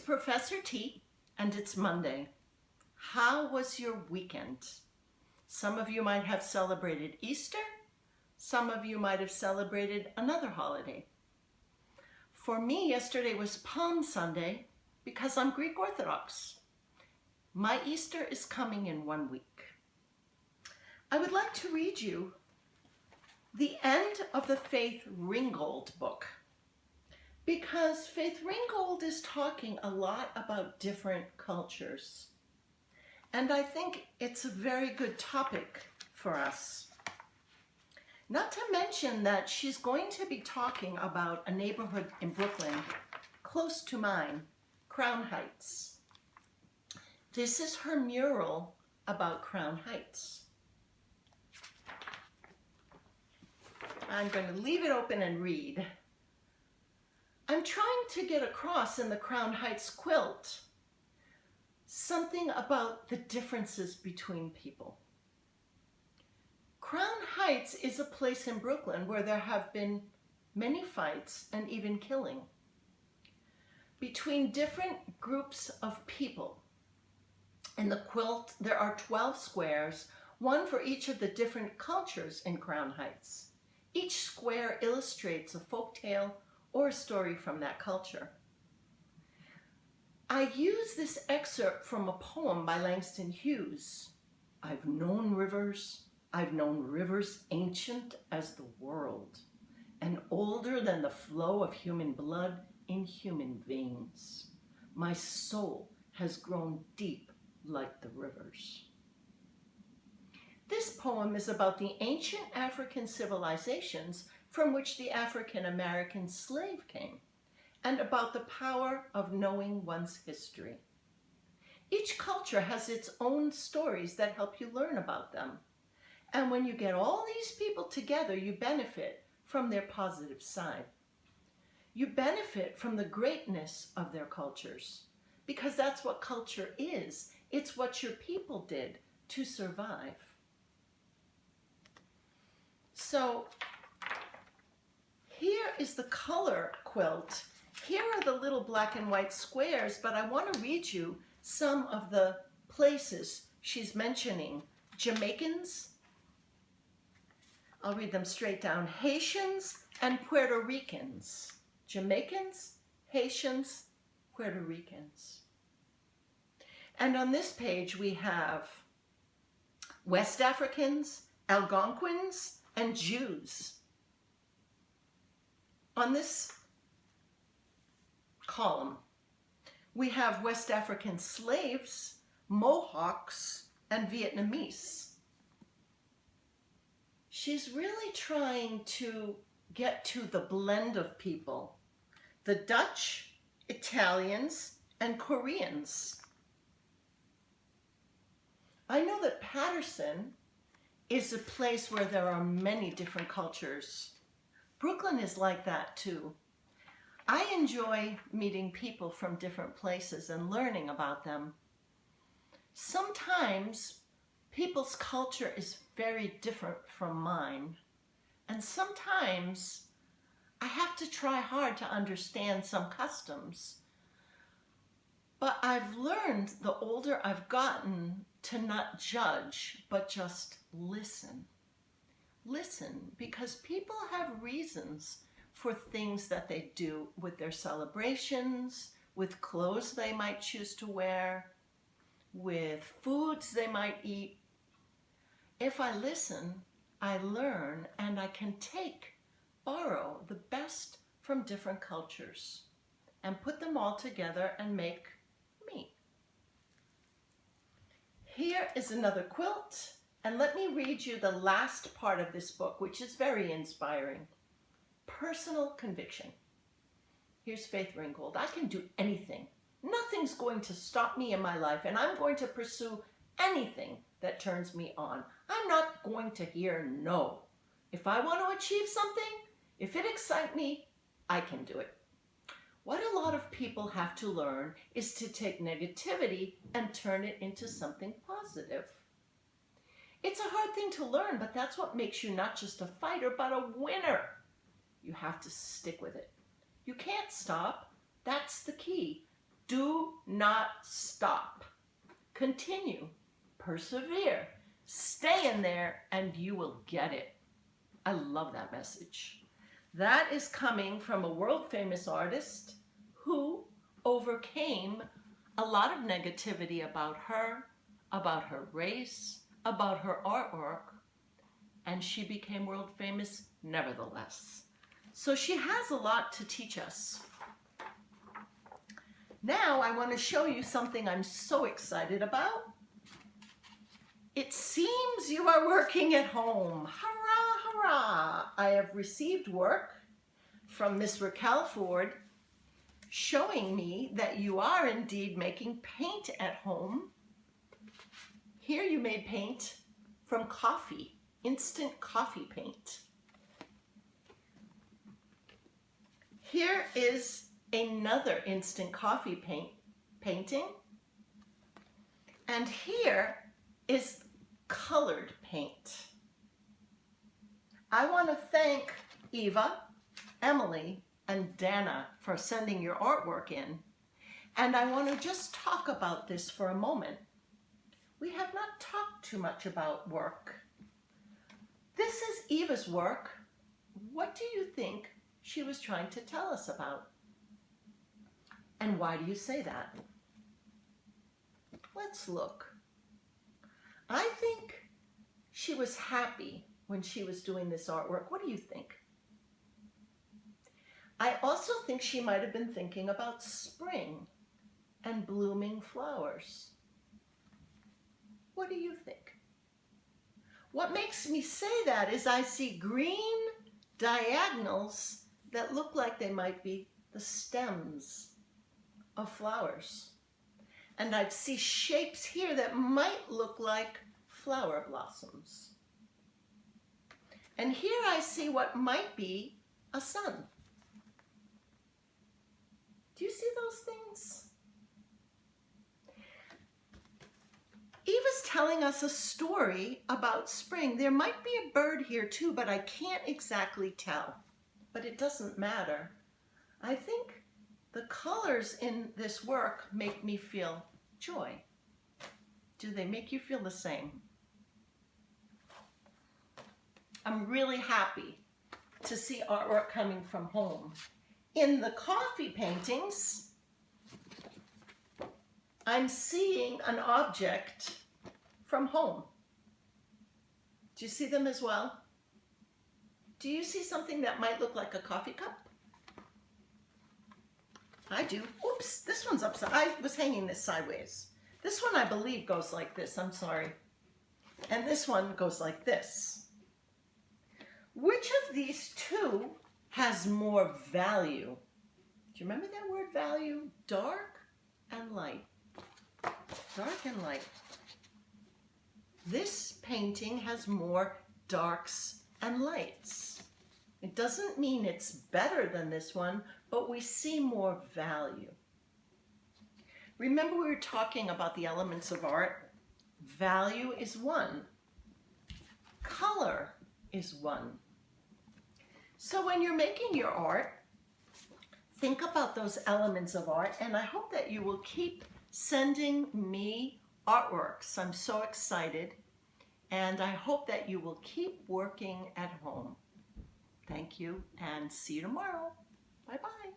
Professor T, and it's Monday. How was your weekend? Some of you might have celebrated Easter. Some of you might have celebrated another holiday. For me, yesterday was Palm Sunday because I'm Greek Orthodox. My Easter is coming in 1 week. I would like to read you the end of the Faith Ringgold book, because Faith Ringgold is talking a lot about different cultures. And I think it's a very good topic for us. Not to mention that she's going to be talking about a neighborhood in Brooklyn close to mine, Crown Heights. This is her mural about Crown Heights. I'm going to leave it open and read. I'm trying to get across in the Crown Heights quilt something about the differences between people. Crown Heights is a place in Brooklyn where there have been many fights and even killing between different groups of people. In the quilt, there are 12 squares, one for each of the different cultures in Crown Heights. Each square illustrates a folktale or a story from that culture. I use this excerpt from a poem by Langston Hughes. I've known rivers ancient as the world, and older than the flow of human blood in human veins. My soul has grown deep like the rivers. This poem is about the ancient African civilizations from which the African American slave came, and about the power of knowing one's history. Each culture has its own stories that help you learn about them. And when you get all these people together, you benefit from their positive side. You benefit from the greatness of their cultures, because that's what culture is. It's what your people did to survive. So here is the color quilt. Here are the little black and white squares, but I want to read you some of the places she's mentioning. Jamaicans, I'll read them straight down. Haitians and Puerto Ricans. Jamaicans, Haitians, Puerto Ricans. And on this page we have West Africans, Algonquins, and Jews. On this column, we have West African slaves, Mohawks, and Vietnamese. She's really trying to get to the blend of people, the Dutch, Italians, and Koreans. I know that Patterson is a place where there are many different cultures. Brooklyn is like that too. I enjoy meeting people from different places and learning about them. Sometimes people's culture is very different from mine, and sometimes I have to try hard to understand some customs. But I've learned, the older I've gotten, to not judge, but just listen. Listen, because people have reasons for things that they do with their celebrations, with clothes they might choose to wear, with foods they might eat. If I listen, I learn, and I can borrow the best from different cultures and put them all together and make me. Here is another quilt, and let me read you the last part of this book, which is very inspiring. Personal conviction. Here's Faith Ringgold. I can do anything. Nothing's going to stop me in my life, and I'm going to pursue anything that turns me on. I'm not going to hear no. If I want to achieve something, if it excites me, I can do it. What a lot of people have to learn is to take negativity and turn it into something positive. It's a hard thing to learn, but that's what makes you not just a fighter, but a winner. You have to stick with it. You can't stop. That's the key. Do not stop. Continue. Persevere. Stay in there and you will get it. I love that message. That is coming from a world famous artist who overcame a lot of negativity about her race, about her artwork, and she became world famous nevertheless. So she has a lot to teach us. Now I want to show you something I'm so excited about. It seems you are working at home. Hurrah, hurrah! I have received work from Miss Raquel Ford showing me that you are indeed making paint at home. Here you made paint from coffee, instant coffee paint. Here is another instant coffee painting. And here is colored paint. I want to thank Eva, Emily, and Dana for sending your artwork in. And I want to just talk about this for a moment. We have not talked too much about work. This is Eva's work. What do you think she was trying to tell us about? And why do you say that? Let's look. I think she was happy when she was doing this artwork. What do you think? I also think she might have been thinking about spring and blooming flowers. What do you think? What makes me say that is I see green diagonals that look like they might be the stems of flowers. And I see shapes here that might look like flower blossoms. And here I see what might be a sun. Do you see those things? Eva's telling us a story about spring. There might be a bird here too, but I can't exactly tell. But it doesn't matter. I think the colors in this work make me feel joy. Do they make you feel the same? I'm really happy to see artwork coming from home. In the coffee paintings, I'm seeing an object from home. Do you see them as well? Do you see something that might look like a coffee cup? I do. Oops, this one's upside. I was hanging this sideways. This one I believe goes like this. I'm sorry. And this one goes like this. Which of these two has more value? Do you remember that word value? Dark and light. Dark and light. This painting has more darks and lights. It doesn't mean it's better than this one, but we see more value. Remember we were talking about the elements of art? Value is one. Color is one. So when you're making your art, think about those elements of art, and I hope that you will keep sending me artworks. I'm so excited, and I hope that you will keep working at home. Thank you, and see you tomorrow. Bye-bye.